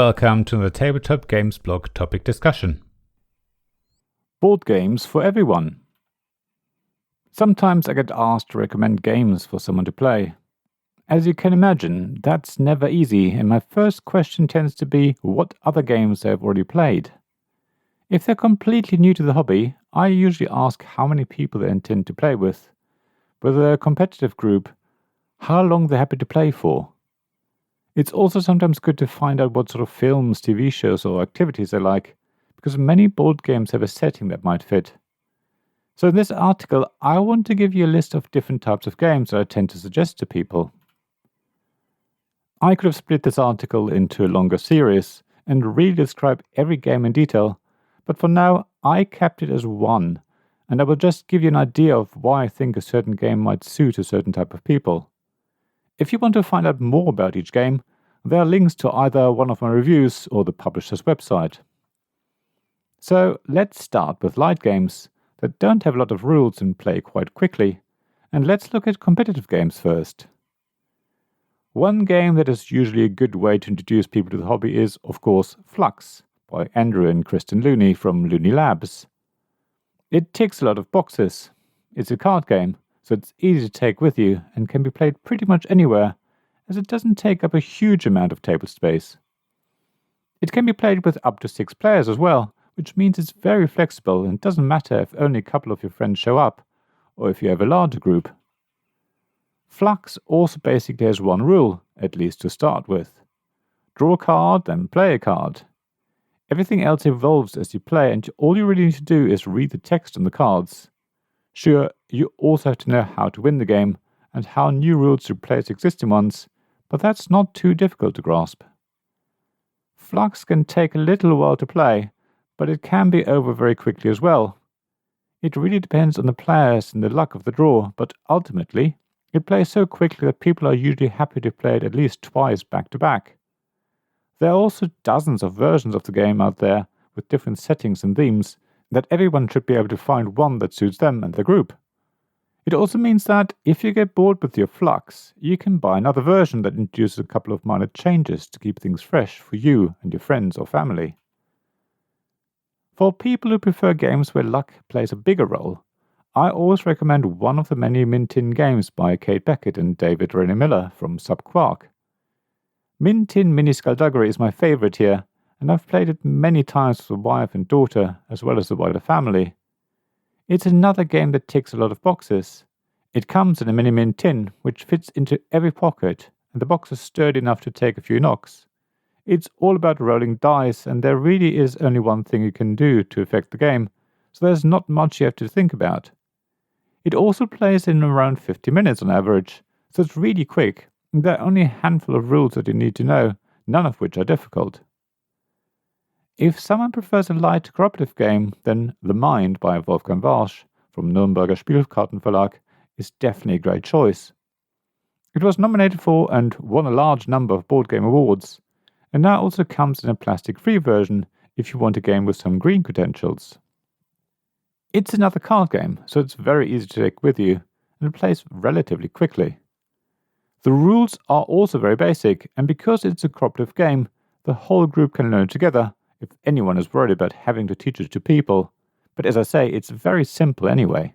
welcome to the Tabletop Games blog topic discussion. Board games for everyone. Sometimes I get asked to recommend games for someone to play. As you can imagine, that's never easy, and my first question tends to be what other games they've already played. If they're completely new to the hobby, I usually ask how many people they intend to play with, whether they're a competitive group, how long they're happy to play for. It's also sometimes good to find out what sort of films, TV shows or activities they like, because many board games have a setting that might fit. So in this article, I want to give you a list of different types of games that I tend to suggest to people. I could have split this article into a longer series and really describe every game in detail, but for now I kept it as one, and I will just give you an idea of why I think a certain game might suit a certain type of people. If you want to find out more about each game, there are links to either one of my reviews or the publisher's website. So let's start with light games that don't have a lot of rules and play quite quickly, and let's look at competitive games first. One game that is usually a good way to introduce people to the hobby is, of course, Flux by Andrew and Kristen Looney from Looney Labs. It ticks a lot of boxes. It's a card game, so it's easy to take with you and can be played pretty much anywhere, as it doesn't take up a huge amount of table space. It can be played with up to 6 players as well, which means it's very flexible and doesn't matter if only a couple of your friends show up, or if you have a larger group. Flux also basically has one rule, at least to start with. Draw a card, then play a card. Everything else evolves as you play, and all you really need to do is read the text on the cards. Sure, you also have to know how to win the game, and how new rules replace existing ones, but that's not too difficult to grasp. Flux can take a little while to play, but it can be over very quickly as well. It really depends on the players and the luck of the draw, but ultimately, it plays so quickly that people are usually happy to play it at least twice back to back. There are also dozens of versions of the game out there with different settings and themes, that everyone should be able to find one that suits them and their group. It also means that if you get bored with your Flux, you can buy another version that introduces a couple of minor changes to keep things fresh for you and your friends or family. For people who prefer games where luck plays a bigger role, I always recommend one of the many Min-Tin games by Kate Beckett and David Rennie Miller from Subquark. Min-Tin Mini Skullduggery is my favourite here, and I've played it many times with the wife and daughter, as well as the wider family. It's another game that ticks a lot of boxes. It comes in a mini Min-Tin, which fits into every pocket, and the box is sturdy enough to take a few knocks. It's all about rolling dice, and there really is only one thing you can do to affect the game, so there's not much you have to think about. It also plays in around 50 minutes on average, so it's really quick, and there are only a handful of rules that you need to know, none of which are difficult. If someone prefers a light cooperative game, then The Mind by Wolfgang Warsch from Nürnberger Spielkartenverlag is definitely a great choice. It was nominated for and won a large number of board game awards, and now also comes in a plastic-free version if you want a game with some green credentials. It's another card game, so it's very easy to take with you, and it plays relatively quickly. The rules are also very basic, and because it's a cooperative game, the whole group can learn together, if anyone is worried about having to teach it to people, but as I say, it's very simple anyway.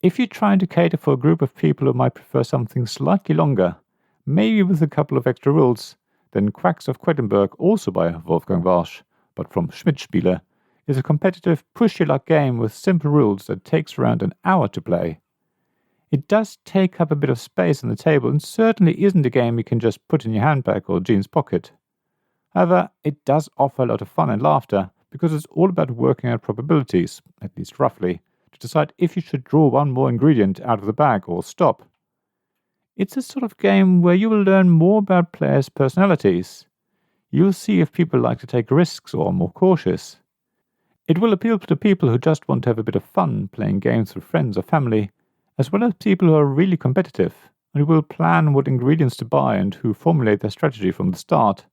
If you're trying to cater for a group of people who might prefer something slightly longer, maybe with a couple of extra rules, then Quacks of Quedlinburg, also by Wolfgang Warsch, but from Schmidt-Spiele, is a competitive push-your-luck game with simple rules that takes around an hour to play. It does take up a bit of space on the table and certainly isn't a game you can just put in your handbag or jeans pocket. However, it does offer a lot of fun and laughter because it's all about working out probabilities, at least roughly, to decide if you should draw one more ingredient out of the bag or stop. It's a sort of game where you will learn more about players' personalities. You'll see if people like to take risks or are more cautious. It will appeal to people who just want to have a bit of fun playing games with friends or family, as well as people who are really competitive and who will plan what ingredients to buy and who formulate their strategy from the start.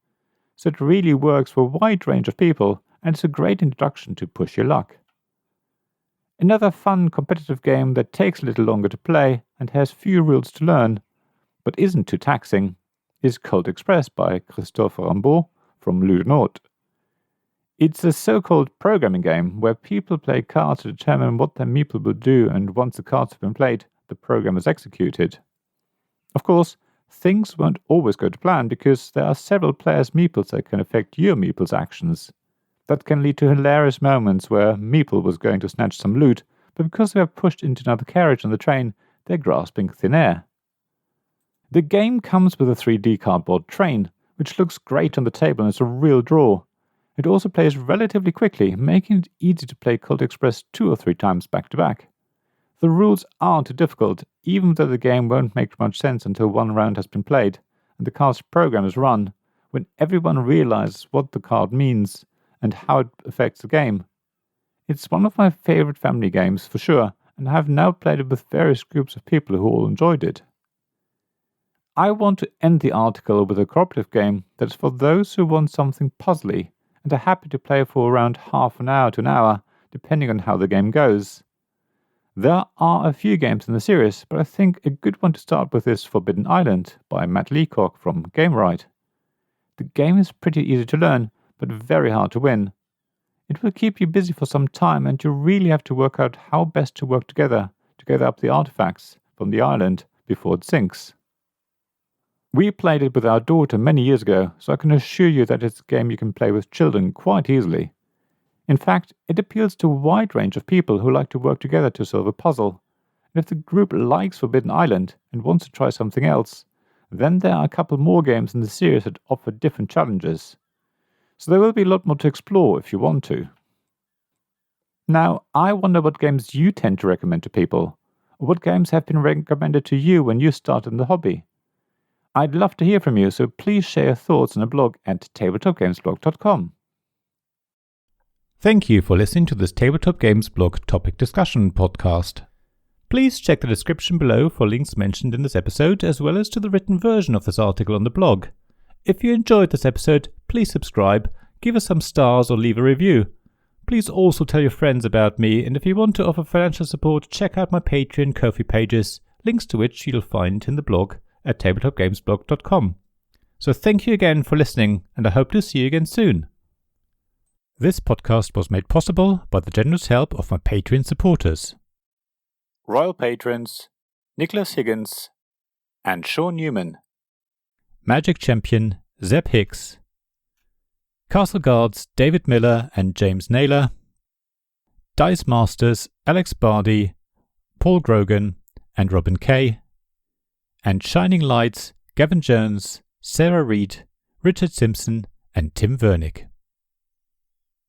So it really works for a wide range of people, and it's a great introduction to push your luck. Another fun competitive game that takes a little longer to play and has few rules to learn, but isn't too taxing, is Colt Express by Christophe Rambaud from Ludonaut. It's a so-called programming game where people play cards to determine what their meeple will do, and once the cards have been played, the program is executed. Of course, things won't always go to plan because there are several players' meeples that can affect your meeple's actions. That can lead to hilarious moments where Meeple was going to snatch some loot, but because they are pushed into another carriage on the train, they're grasping thin air. The game comes with a 3D cardboard train, which looks great on the table and is a real draw. It also plays relatively quickly, making it easy to play Colt Express 2 or 3 times back to back. The rules aren't too difficult, even though the game won't make much sense until one round has been played, and the card's program is run, when everyone realizes what the card means and how it affects the game. It's one of my favorite family games for sure, and I have now played it with various groups of people who all enjoyed it. I want to end the article with a cooperative game that is for those who want something puzzly and are happy to play for around half an hour to an hour, depending on how the game goes. There are a few games in the series, but I think a good one to start with is Forbidden Island by Matt Leacock from GameRight. The game is pretty easy to learn, but very hard to win. It will keep you busy for some time, and you really have to work out how best to work together to gather up the artifacts from the island before it sinks. We played it with our daughter many years ago, so I can assure you that it's a game you can play with children quite easily. In fact, it appeals to a wide range of people who like to work together to solve a puzzle. And if the group likes Forbidden Island and wants to try something else, then there are a couple more games in the series that offer different challenges. So there will be a lot more to explore if you want to. Now, I wonder what games you tend to recommend to people, or what games have been recommended to you when you started in the hobby. I'd love to hear from you, so please share your thoughts on a blog at tabletopgamesblog.com. Thank you for listening to this Tabletop Games Blog Topic Discussion podcast. Please check the description below for links mentioned in this episode, as well as to the written version of this article on the blog. If you enjoyed this episode, please subscribe, give us some stars, or leave a review. Please also tell your friends about me, and if you want to offer financial support, check out my Patreon and Ko-fi pages, links to which you'll find in the blog at tabletopgamesblog.com. So thank you again for listening, and I hope to see you again soon. This podcast was made possible by the generous help of my Patreon supporters. Royal Patrons Nicholas Higgins and Sean Newman. Magic Champion Zeb Hicks. Castle Guards David Miller and James Naylor. Dice Masters Alex Bardi, Paul Grogan and Robin Kay. And Shining Lights Gavin Jones, Sarah Reed, Richard Simpson and Tim Vernick.